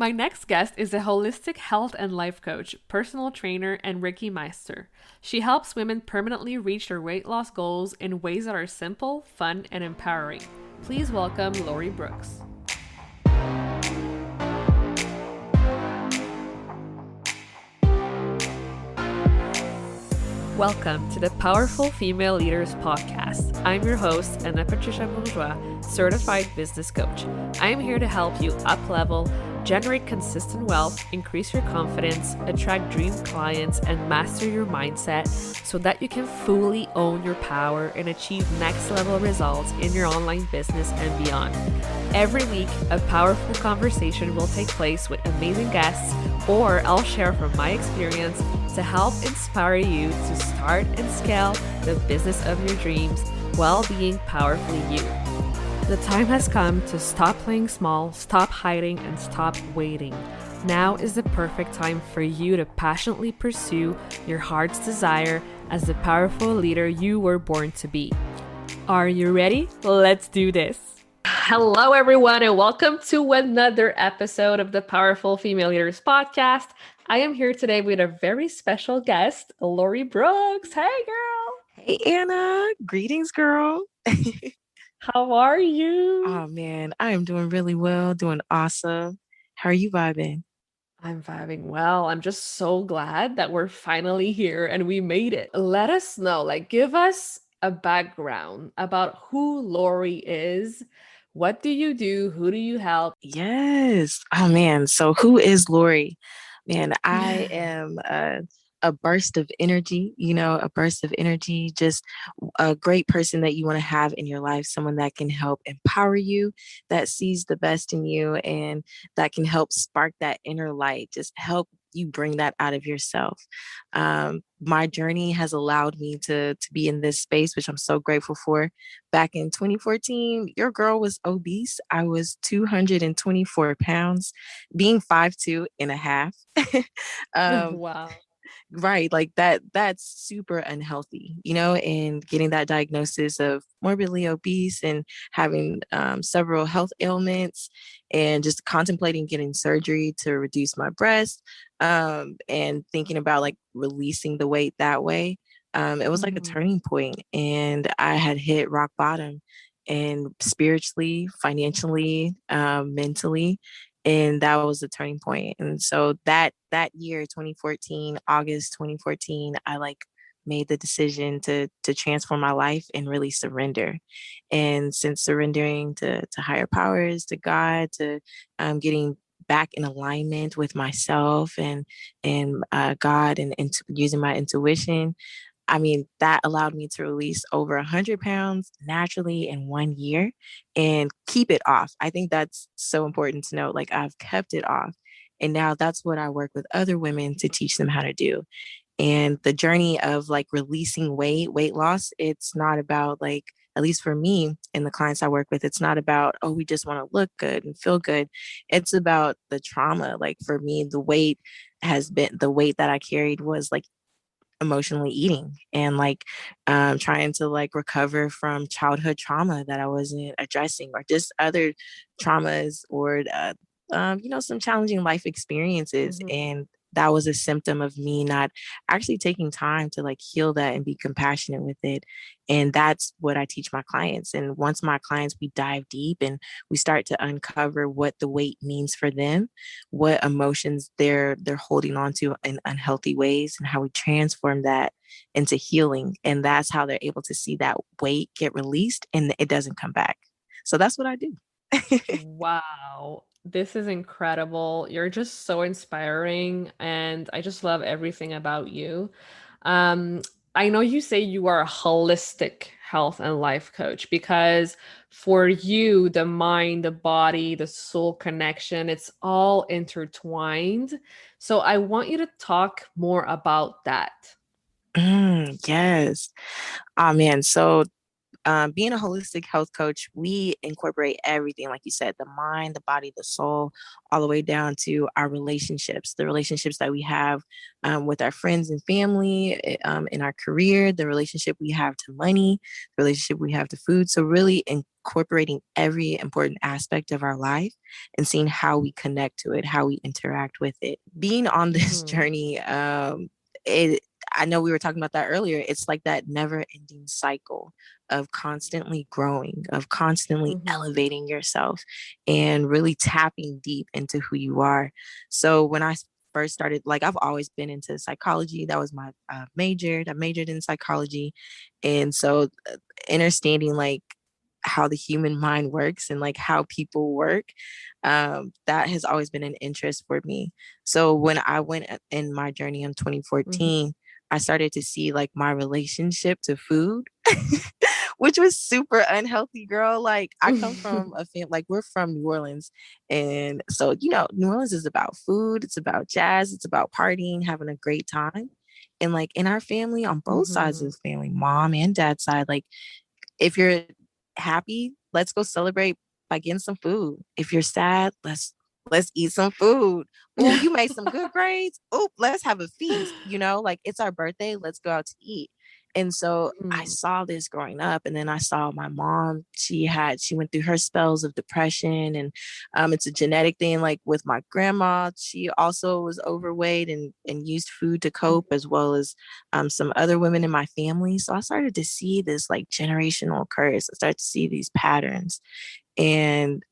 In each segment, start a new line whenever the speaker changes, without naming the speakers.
My next guest is a holistic health and life coach, personal trainer, and Reiki Master. She helps women permanently reach their weight loss goals in ways that are simple, fun, and empowering. Please welcome Lori Brooks. Welcome to the Powerful Female Leaders Podcast. I'm your host, Anna Patricia Bourgeois, certified business coach. I am here to help you up-level, generate consistent wealth, increase your confidence, attract dream clients, and master your mindset so that you can fully own your power and achieve next-level results in your online business and beyond. Every week, a powerful conversation will take place with amazing guests, or I'll share from my experience to help inspire you to start and scale the business of your dreams while being powerfully you. The time has come to stop playing small, stop hiding, and stop waiting. Now is the perfect time for you to passionately pursue your heart's desire as the powerful leader you were born to be. Are you ready? Let's do this. Hello, everyone, and welcome to another episode of the Powerful Female Leaders Podcast. I am here today with a very special guest, Lori Brooks. Hey, girl.
Hey, Anna. Greetings, girl.
How are you?
Oh, man. I am doing really well, doing awesome. How are you vibing?
I'm vibing well. I'm just so glad that we're finally here and we made it. Let us know, give us a background about who Lori is. What do you do? Who do you help?
Yes. Oh, man. So who is Lori? Man, I am a burst of energy, a burst of energy, just a great person that you want to have in your life, someone that can help empower you, that sees the best in you, and that can help spark that inner light, just help you bring that out of yourself. My journey has allowed me to be in this space, which I'm so grateful for. Back in 2014, your girl was obese. I was 224 pounds, being 5'2" and a half. um,
Wow.
Right, like that's super unhealthy, and getting that diagnosis of morbidly obese and having several health ailments and just contemplating getting surgery to reduce my breast, and thinking about like releasing the weight that way. It was like a
Mhm.
turning point, and I had hit rock bottom, and spiritually, financially, mentally, and that was the turning point. And so that year, 2014, August 2014, I like made the decision to transform my life and really surrender. And since surrendering to higher powers, to God, to getting back in alignment with myself and God, and using my intuition, I mean, that allowed me to release over 100 pounds naturally in 1 year and keep it off. I think that's so important to know. Like, I've kept it off. And now that's what I work with other women to teach them how to do. And the journey of like releasing weight loss, it's not about like, at least for me and the clients I work with, it's not about, oh, we just want to look good and feel good. It's about the trauma. Like for me, the weight that I carried was like emotionally eating and like trying to like recover from childhood trauma that I wasn't addressing, or just other traumas, or some challenging life experiences.
Mhm.
And that was a symptom of me not actually taking time to like heal that and be compassionate with it. And that's what I teach my clients. And once my clients, we dive deep and we start to uncover what the weight means for them, what emotions they're holding on to in unhealthy ways, and how we transform that into healing. And that's how they're able to see that weight get released and it doesn't come back. So that's what I do.
Wow. This is incredible. You're just so inspiring, and I just love everything about you. Um, I know you say you are a holistic health and life coach because for you, the mind, the body, the soul connection, it's all intertwined. So I want you to talk more about that.
Yes. Oh man. So being a holistic health coach, we incorporate everything, like you said, the mind, the body, the soul, all the way down to our relationships, the relationships that we have with our friends and family, in our career, the relationship we have to money, the relationship we have to food. So, really incorporating every important aspect of our life and seeing how we connect to it, how we interact with it. Being on this
Mm-hmm.
journey, it I know we were talking about that earlier. It's like that never ending cycle of constantly growing, of constantly
Mm-hmm.
elevating yourself and really tapping deep into who you are. So when I first started, like I've always been into psychology. That was my major. I majored in psychology. And so understanding like how the human mind works and like how people work, that has always been an interest for me. So when I went in my journey in
Mm-hmm.
2014, I started to see like my relationship to food, which was super unhealthy, girl. Like I come from a family, like we're from New Orleans. And so, New Orleans is about food, it's about jazz, it's about partying, having a great time. And like in our family, on both sides of
Mm-hmm.
the family, mom and dad side, like if you're happy, let's go celebrate by getting some food. If you're sad, let's eat some food. Oh, you made some good grades. Oh, let's have a feast. Like it's our birthday, let's go out to eat. And so I
Mm-hmm.
saw this growing up, and then I saw my mom. She went through her spells of depression, and it's a genetic thing. Like with my grandma, she also was overweight and used food to cope, as well as some other women in my family. So I started to see this like generational curse. I started to see these patterns and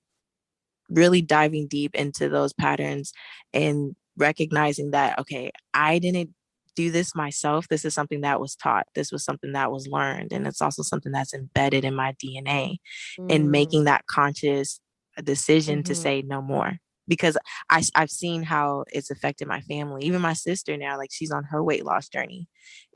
really diving deep into those patterns and recognizing that, okay, I didn't do this myself. This is something that was taught. This was something that was learned. And it's also something that's embedded in my DNA, and making that conscious decision to
Mm-hmm.
say no more. Because I've seen how it's affected my family. Even my sister now, like she's on her weight loss journey.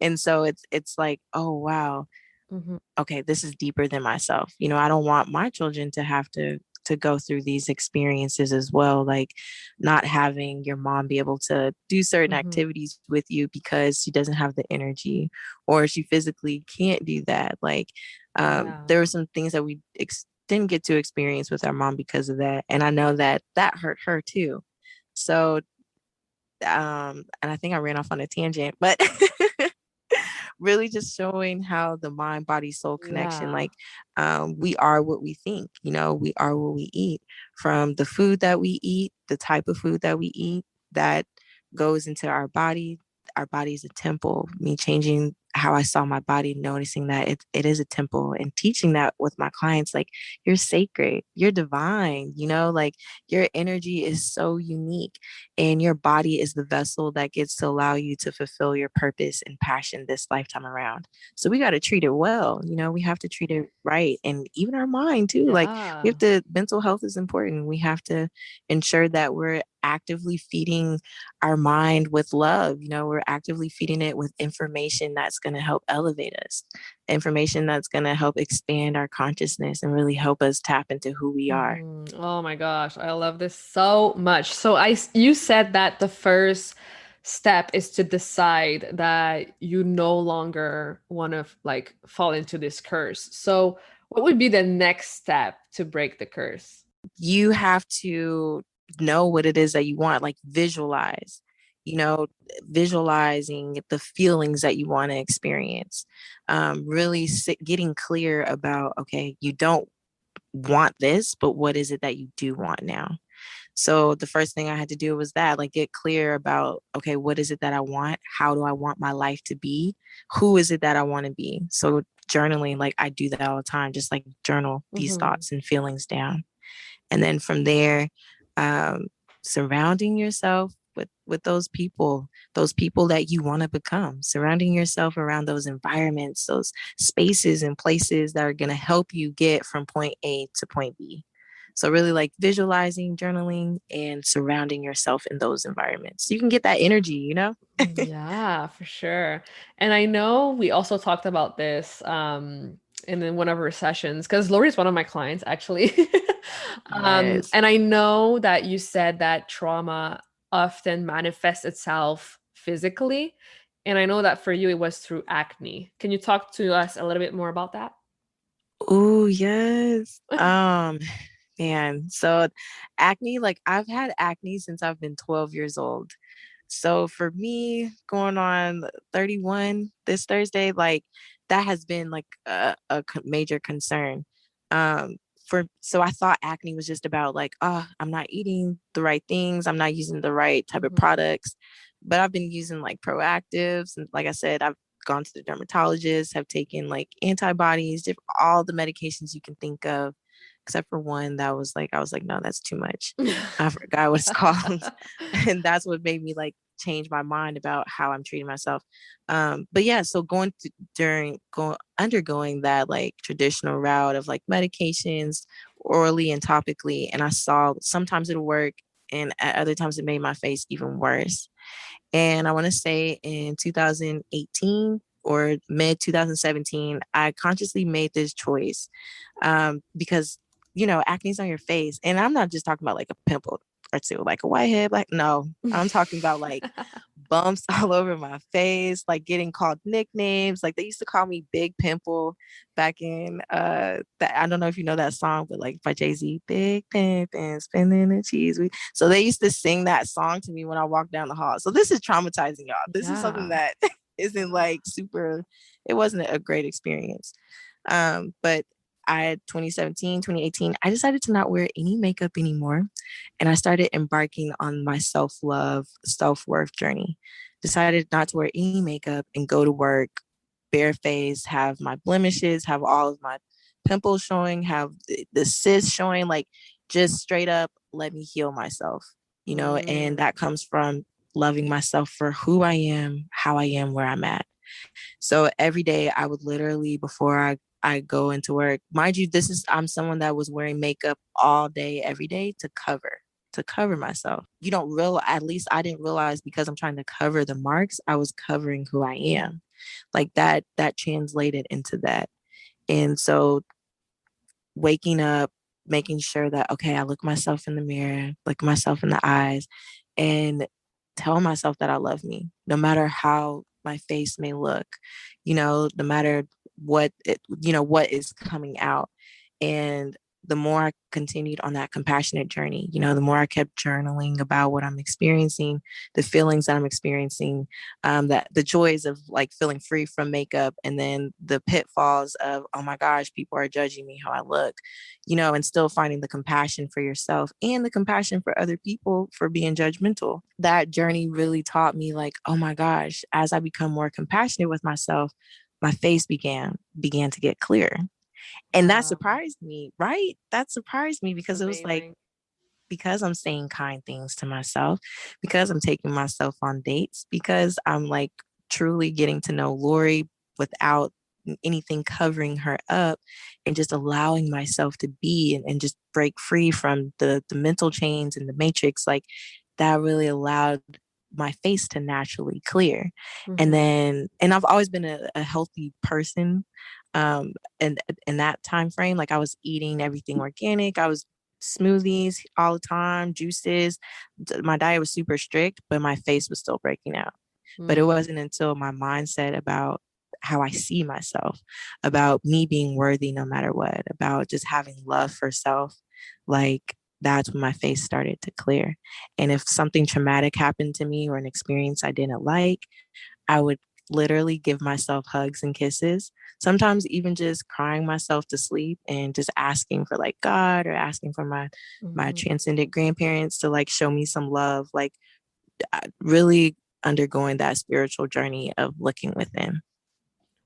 And so it's like, oh wow,
Mm-hmm.
okay, this is deeper than myself. I don't want my children to have to go through these experiences as well, like not having your mom be able to do certain
Mm-hmm.
activities with you because she doesn't have the energy, or she physically can't do that. Like
Yeah.
there were some things that we didn't get to experience with our mom because of that, and I know that that hurt her too. So and I think I ran off on a tangent, but really just showing how the mind body soul connection,
Yeah.
like we are what we think, we are what we eat. From the food that we eat, the type of food that we eat, that goes into our body is a temple. Me changing how I saw my body, noticing that it is a temple, and teaching that with my clients, like you're sacred, you're divine, like your energy is so unique, and your body is the vessel that gets to allow you to fulfill your purpose and passion this lifetime around. So we got to treat it well. We have to treat it right. And even our mind too. Like we
Yeah.
have to, mental health is important. We have to ensure that we're actively feeding our mind with love. We're actively feeding it with information that's going to help elevate us, information that's going to help expand our consciousness and really help us tap into who we are.
Oh my gosh, I love this so much. So you said that the first step is to decide that you no longer want to like fall into this curse. So what would be the next step to break the curse?
You have to know what it is that you want, like visualize, you know, visualizing the feelings that you want to experience. Really getting clear about, okay, you don't want this, but what is it that you do want now? So the first thing I had to do was that, like, get clear about, okay, what is it that I want? How do I want my life to be? Who is it that I want to be? So journaling, like I do that all the time, just like journal these
Mm-hmm.
thoughts and feelings down. And then from there, um, surrounding yourself with those people that you want to become, surrounding yourself around those environments, those spaces and places that are going to help you get from point A to point B. So really like visualizing, journaling, and surrounding yourself in those environments, so you can get that energy.
Yeah, for sure. And I know we also talked about this in one of our sessions because Lori is one of my clients actually.
Yes.
And I know that you said that trauma often manifests itself physically. And I know that for you it was through acne. Can you talk to us a little bit more about that?
Oh, yes. Man. So acne, like I've had acne since I've been 12 years old. So for me, going on 31 this Thursday, like that has been like major concern. Um, so I thought acne was just about like, oh, I'm not eating the right things, I'm not using the right type of
Mhm.
products, but I've been using like proactives, and like I said, I've gone to the dermatologist, have taken like antibodies, all the medications you can think of, except for one that was like, I was like, no, that's too much. I forgot what it's called. And that's what made me like change my mind about how I'm treating myself. But yeah, so undergoing that like traditional route of like medications orally and topically, and I saw sometimes it'll work, and at other times it made my face even worse. And I want to say in 2018 or mid 2017, I consciously made this choice, because, acne's on your face. And I'm not just talking about like a pimple or two, like a whitehead, like, no, I'm talking about like bumps all over my face, like getting called nicknames. Like they used to call me Big Pimple back in that, I don't know if you know that song, but like by Jay-Z, Big Pimp and spinning the cheese. So they used to sing that song to me when I walked down the hall. So this is traumatizing, y'all. This is something
Yeah.
that isn't like super, it wasn't a great experience. But 2017, 2018, I decided to not wear any makeup anymore. And I started embarking on my self love, self worth journey. Decided not to wear any makeup and go to work bare face, have my blemishes, have all of my pimples showing, have the cysts showing, like just straight up let me heal myself, and
Mm.
that comes from loving myself for who I am, how I am, where I'm at. So every day I would literally, before I go into work, mind you, I'm someone that was wearing makeup all day, every day to cover myself. You don't realize, at least I didn't realize, because I'm trying to cover the marks, I was covering who I am. Like that translated into that. And so waking up, making sure that, okay, I look myself in the mirror, look myself in the eyes, and tell myself that I love me, no matter how my face may look, no matter what is coming out. And the more I continued on that compassionate journey, the more I kept journaling about what I'm experiencing, the feelings that I'm experiencing, that the joys of like feeling free from makeup, and then the pitfalls of, oh my gosh, people are judging me how I look, and still finding the compassion for yourself and the compassion for other people for being judgmental. That journey really taught me, like, oh my gosh, as I become more compassionate with myself, my face began to get clearer. And that
Wow.
surprised me, right? That surprised me
It's
because it was like,
amazing.
because I'm saying kind things to myself, because I'm taking myself on dates, because I'm like truly getting to know Lori without anything covering her up, and just allowing myself to be, and just break free from the mental chains and the matrix, like that really allowed my face to naturally clear. And
Mhm.
then, and I've always been a healthy person. And in that time frame, like I was eating everything organic. I was smoothies all the time, juices. My diet was super strict, but my face was still breaking out. But it
Mm.
wasn't until my mindset about how I see myself, about me being worthy no matter what, about just having love for self, like that's when my face started to clear. And if something traumatic happened to me or an experience I didn't like, I would literally give myself hugs and kisses. Sometimes even just crying myself to sleep and just asking for like God, or asking for my
Mhm.
transcendent grandparents to like show me some love, like really undergoing that spiritual journey of looking within.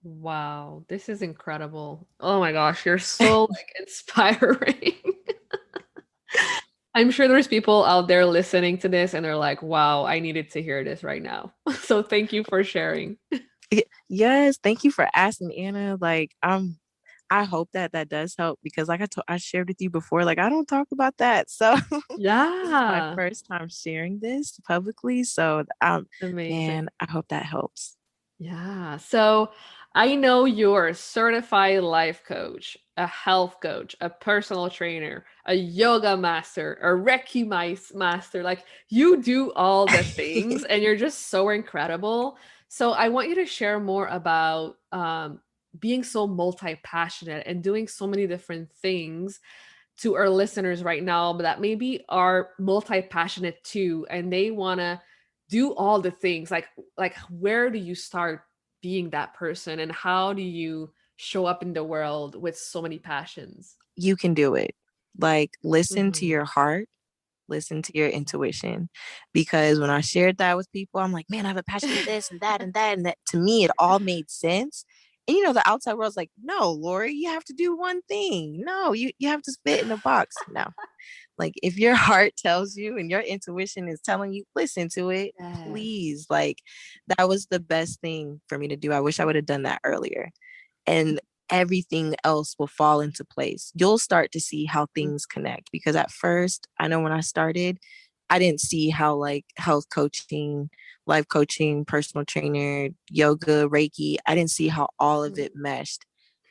Wow, this is incredible. Oh my gosh, you're so like inspiring. I'm sure there's people out there listening to this and they're like, wow, I needed to hear this right now. So thank you for sharing.
Yes, thank you for asking, Anna. Like, I hope that that does help, because like I shared with you before, like I don't talk about that. So this is my
Yeah,
first time sharing this publicly. So
amazing.
man, I hope that helps.
Yeah. So I know you're a certified life coach, a health coach, a personal trainer, a yoga master, a Reiki master. Like you do all the things and you're just so incredible. So I want you to share more about being so multi-passionate and doing so many different things to our listeners right now that maybe are multi-passionate too, and they want to do all the things. Like where do you start being that person, and how do you show up in the world with so many passions?
You can do it. Like, listen to
Mm-hmm.
your heart, listen to your intuition. Because when I shared that with people, I'm like, man, I have a passion for this and that and that. And that to me, it all made sense. And the outside world's like, no, Lori, you have to do one thing. No, you have to fit in a box. No. Like, if your heart tells you and your intuition is telling you, listen to it,
Yes.
please. Like, that was the best thing for me to do. I wish I would have done that earlier. And everything else will fall into place. You'll start to see how things connect, because at first, I know when I started, I didn't see how like health coaching, life coaching, personal trainer, yoga, Reiki, I didn't see how all of it meshed.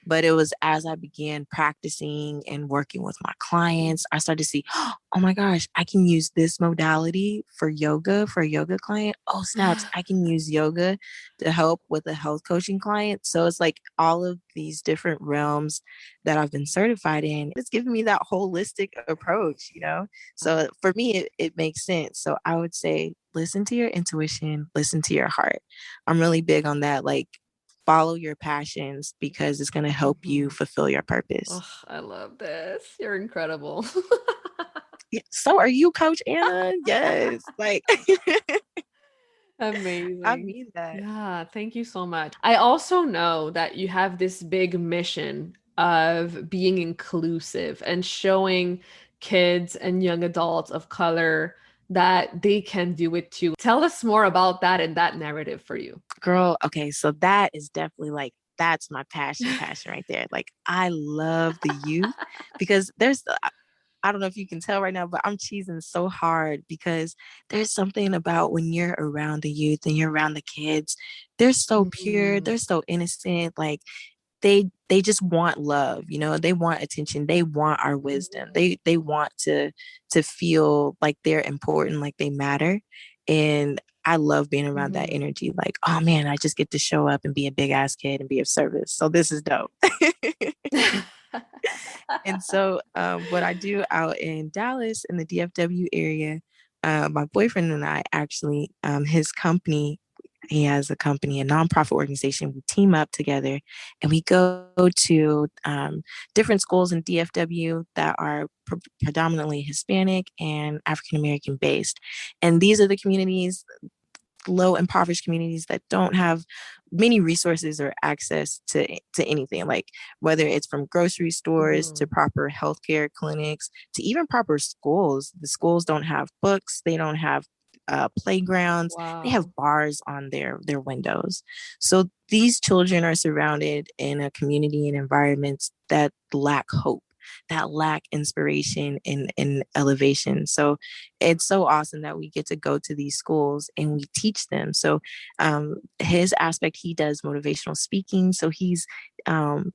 But it was as I began practicing and working with my clients, I started to see, oh my gosh, I can use this modality for yoga for a yoga client. Oh, snaps, I can use yoga to help with a health coaching client. So it's like all of these different realms that I've been certified in. It's giving me that holistic approach. So for me, it makes sense. So I would say, listen to your intuition, listen to your heart. I'm really big on that. Like, follow your passions because it's going to help you
Mm-hmm.
fulfill your purpose.
Oh, I love this. You're incredible.
Yeah, so are you, Coach Anna? Yes. Like, I
Amazing.
mean that.
Yeah, thank you so much. I also know that you have this big mission of being inclusive and showing kids and young adults of color that they can do it too. Tell us more about that and that narrative for you.
Girl, okay, so that is definitely like, that's my passion right there. Like, I love the youth because I don't know if you can tell right now, but I'm cheesing so hard because there's something about when you're around the youth and you're around the kids, they're so pure,
Mhm.
they're so innocent. Like, they just want love. They want attention, they want our wisdom, they want to feel like they're important, like they matter. And I love being around that
Mhm.
energy. Like, oh man, I just get to show up and be a big ass kid and be of service, so this is dope. And so what I do out in Dallas in the DFW area, my boyfriend and I actually, his company, he has a company, a nonprofit organization. We team up together and we go to different schools in DFW that are predominantly Hispanic and African American based. And these are the communities, low impoverished communities, that don't have many resources or access to anything, like whether it's from grocery stores to
Mhm.
proper healthcare clinics to even proper schools. The schools don't have books, they don't have playgrounds, they have
Wow.
bars on their windows. So these children are surrounded in a community and environments that lack hope, that lack inspiration and elevation. So it's so awesome that we get to go to these schools and we teach them. So his aspect, he does motivational speaking. So he's um,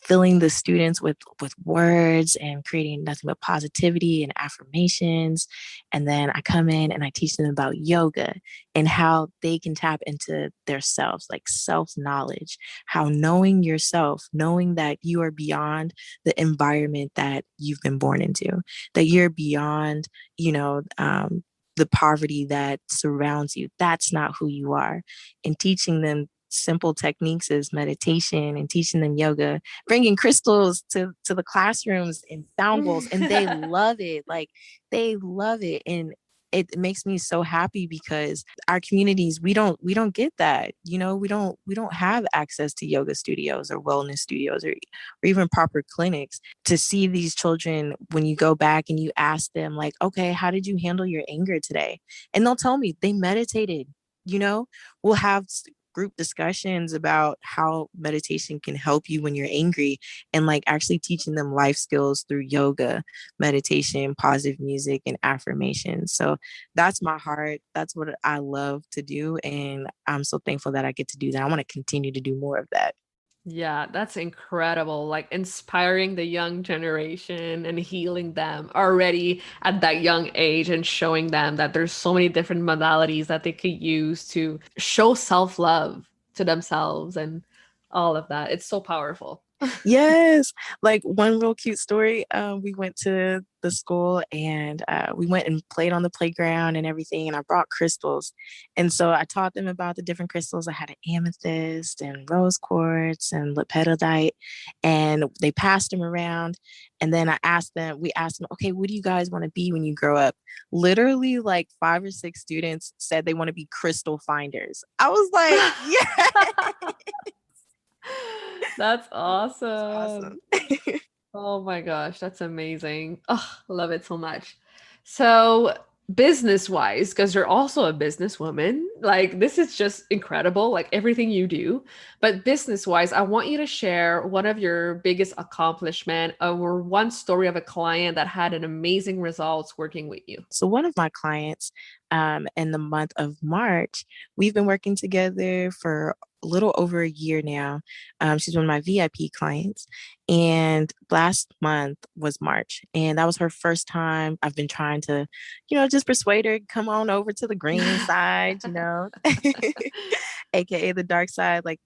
filling the students with words and creating nothing but positivity and affirmations. And then I come in and I teach them about yoga and how they can tap into their selves, like self knowledge, how knowing yourself, knowing that you are beyond the environment that you've been born into, that you're beyond, you know the poverty that surrounds you. That's not who you are. And teaching them simple techniques as meditation and teaching them yoga, bringing crystals to the classrooms and sound bowls, and they love it. Like, they love it. And it makes me so happy because our communities, we don't get that. We don't have access to yoga studios or wellness studios, or even proper clinics. To see these children, when you go back and you ask them, like, okay, how did you handle your anger today? And they'll tell me they meditated. you know we'll have group discussions about how meditation can help you when you're angry, and like actually teaching them life skills through yoga, meditation, positive music, and affirmation. So that's my heart. That's what I love to do. And I'm so thankful that I get to do that. I want to continue to do more of that.
Yeah, that's incredible. Like inspiring the young generation and healing them already at that young age and showing them that there's so many different modalities that they could use to show self-love to themselves and all of that. It's so powerful.
Yes. Like one real cute story. We went to the school and we went and played on the playground and everything. And I brought crystals. And so I taught them about the different crystals. I had an amethyst and rose quartz and lepidolite. And they passed them around. And then we asked them, okay, what do you guys want to be when you grow up? Literally, like 5 or 6 students said they want to be crystal finders. I was like, yeah.
That's
It's awesome.
awesome. Oh my gosh, that's amazing. Oh, love it so much. So, business wise, because you're also a businesswoman, like this is just incredible, like everything you do. But business wise, I want you to share one of your biggest accomplishment or one story of a client that had an amazing results working with you.
So one of my clients, in the month of March, we've been working together for a little over a year now. She's one of my VIP clients, and last month was March, and that was her first time. I've been trying to, just persuade her, come on over to the green side, aka the dark side, like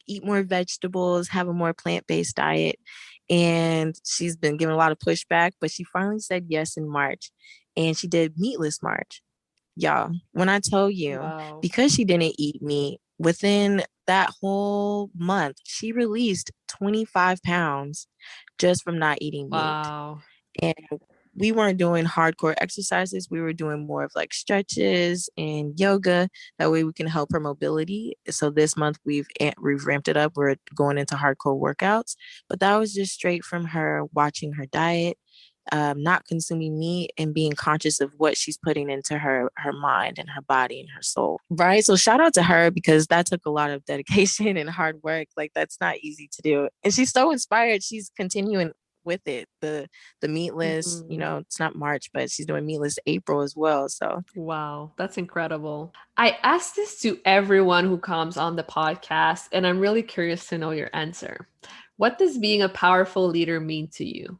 eat more vegetables, have a more plant-based diet. And she's been given a lot of pushback, but she finally said yes in March. And she did meatless March. Y'all, when I tell you,
Wow.
because she didn't eat meat, within that whole month, she released 25 pounds just from not eating meat.
Wow.
And we weren't doing hardcore exercises. We were doing more of like stretches and yoga. That way we can help her mobility. So this month we've ramped it up. We're going into hardcore workouts. But that was just straight from her watching her diet, not consuming meat, and being conscious of what she's putting into her mind and her body and her soul. Right. So shout out to her because that took a lot of dedication and hard work. Like that's not easy to do. And she's so inspired. She's continuing with it. The meatless,
Mhm.
it's not March, but she's doing meatless April as well. So
Wow, that's incredible. I ask this to everyone who comes on the podcast, and I'm really curious to know your answer. What does being a powerful leader mean to you?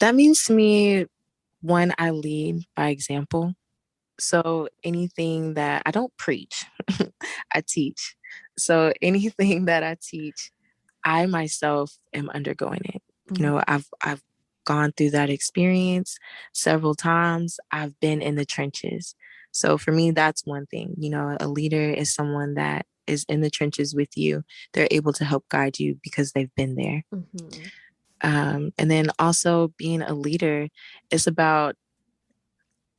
that means to me, one, I lead by example. So anything that I don't preach, I teach. So anything that I teach, I myself am undergoing it.
Mhm.
I've gone through that experience several times. I've been in the trenches. So for me, that's one thing. A leader is someone that is in the trenches with you. They're able to help guide you because they've been there.
Mhm.
And then also being a leader is about,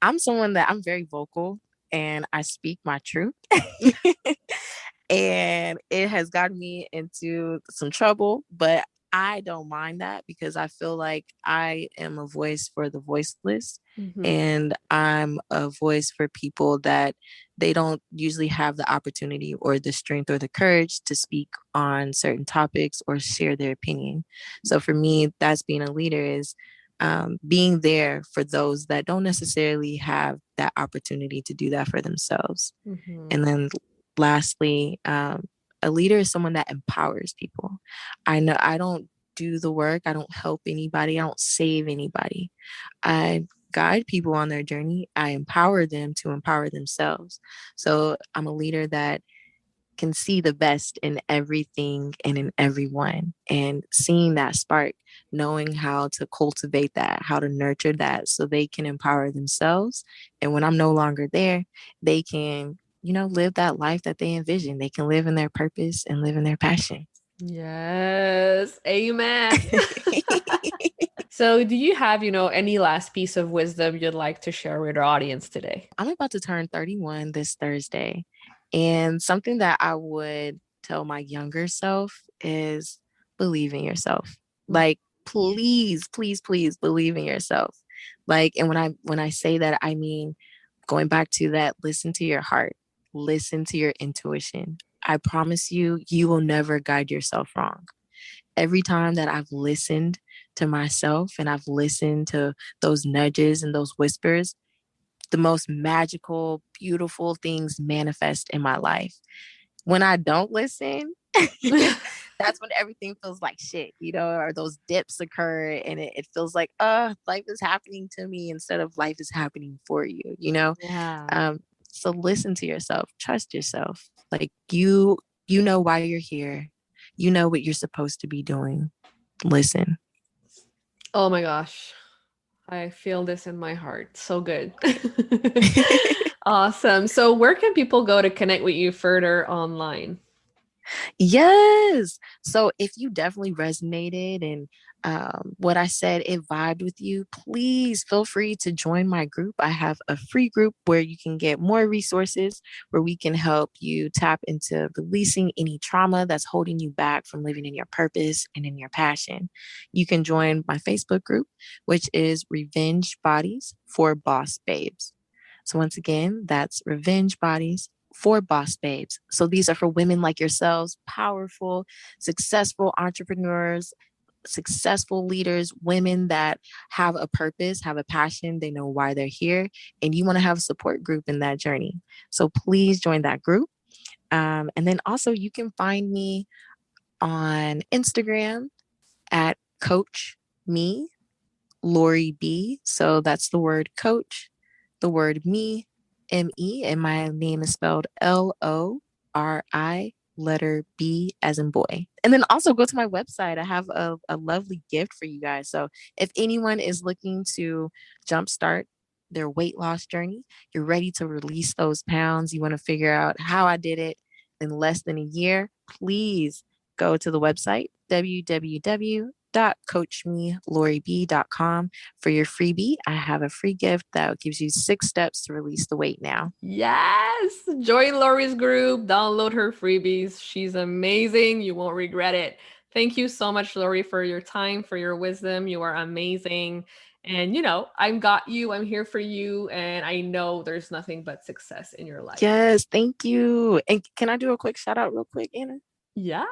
I'm someone that I'm very vocal and I speak my truth. And it has gotten me into some trouble, but I don't mind that because I feel like I am a voice for the voiceless,
Mhm.
and I'm a voice for people that they don't usually have the opportunity or the strength or the courage to speak on certain topics or share their opinion. So for me, that's being a leader is being there for those that don't necessarily have that opportunity to do that for themselves.
Mhm.
And then lastly, a leader is someone that empowers people. I know I don't do the work, I don't help anybody, I don't save anybody. I guide people on their journey, I empower them to empower themselves. So I'm a leader that can see the best in everything and in everyone, and seeing that spark, knowing how to cultivate that, how to nurture that so they can empower themselves. And when I'm no longer there, they can, live that life that they envision. They can live in their purpose and live in their passion.
Yes. Amen. So, do you have, any last piece of wisdom you'd like to share with our audience today?
I'm about to turn 31 this Thursday. And something that I would tell my younger self is believe in yourself. Like, please, please, please believe in yourself. Like, and when I say that, I mean going back to that, listen to your heart, listen to your intuition. I promise you, you will never guide yourself wrong. Every time that I've listened to myself and I've listened to those nudges and those whispers, the most magical, beautiful things manifest in my life. When I don't listen, that's when everything feels like shit, or those dips occur and it feels like, life is happening to me instead of life is happening for you.
Yeah.
Um, so listen to yourself, trust yourself. Like you know why you're here. You know what you're supposed to be doing. Listen.
Oh my gosh. I feel this in my heart. So good. Awesome. So where can people go to connect with you further online?
Yes. So if you definitely resonated and what I said, it vibed with you, please feel free to join my group. I have a free group where you can get more resources, where we can help you tap into releasing any trauma that's holding you back from living in your purpose and in your passion. You can join my Facebook group, which is Revenge Bodies for Boss Babes. So once again, that's Revenge Bodies for Boss Babes. So these are for women like yourselves, powerful, successful entrepreneurs, successful leaders, women that have a purpose, have a passion, they know why they're here, and you want to have a support group in that journey. So please join that group. And then also, you can find me on Instagram at Coach Me Lori B. So that's the word coach, the word me, M-E, and my name is spelled Lori, letter B as in boy. And then also go to my website. I have a lovely gift for you guys. So if anyone is looking to jumpstart their weight loss journey, you're ready to release those pounds, you want to figure out how I did it in less than a year, please go to the website www.coachmelorib.com for your freebie. I have a free gift that gives you 6 steps to release the weight now.
Yes. Join Lori's group, download her freebies. She's amazing. You won't regret it. Thank you so much, Lori, for your time, for your wisdom. You are amazing. And, I've got you. I'm here for you. And I know there's nothing but success in your life.
Yes, thank you. And can I do a quick shout out real quick, Anna?
Yeah.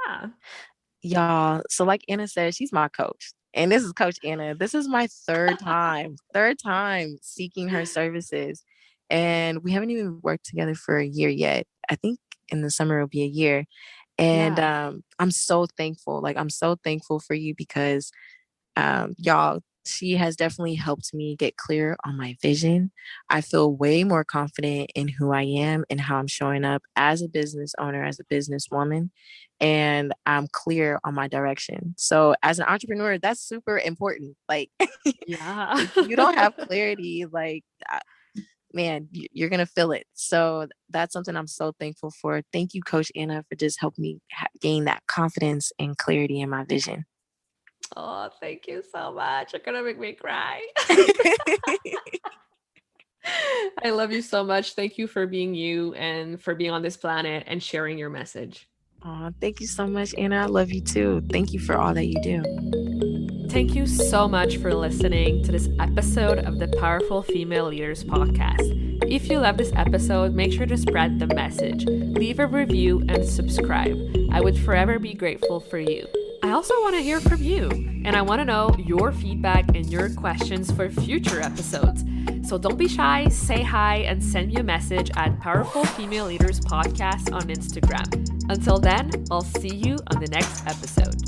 Y'all, so like Anna said, she's my coach. And this is Coach Anna. This is my third time seeking her services. And we haven't even worked together for a year yet. I think in the summer it'll be a year. And I'm so thankful. Like, I'm so thankful for you because y'all, she has definitely helped me get clear on my vision. I feel way more confident in who I am and how I'm showing up as a business owner, as a businesswoman, and I'm clear on my direction. So as an entrepreneur, that's super important. Like,
Yeah.
if you don't have clarity, like, man, you're going to feel it. So that's something I'm so thankful for. Thank you, Coach Anna, for just helping me gain that confidence and clarity in my vision.
Oh, thank you so much. You're going to make me cry. I love you so much. Thank you for being you and for being on this planet and sharing your message.
Oh, thank you so much, Anna. I love you too. Thank you for all that you do.
Thank you so much for listening to this episode of the Powerful Female Leaders podcast. If you love this episode, make sure to spread the message, leave a review, and subscribe. I would forever be grateful for you. I also want to hear from you, and I want to know your feedback and your questions for future episodes. So don't be shy, say hi, and send me a message at Powerful Female Leaders Podcast on Instagram. Until then, I'll see you on the next episode.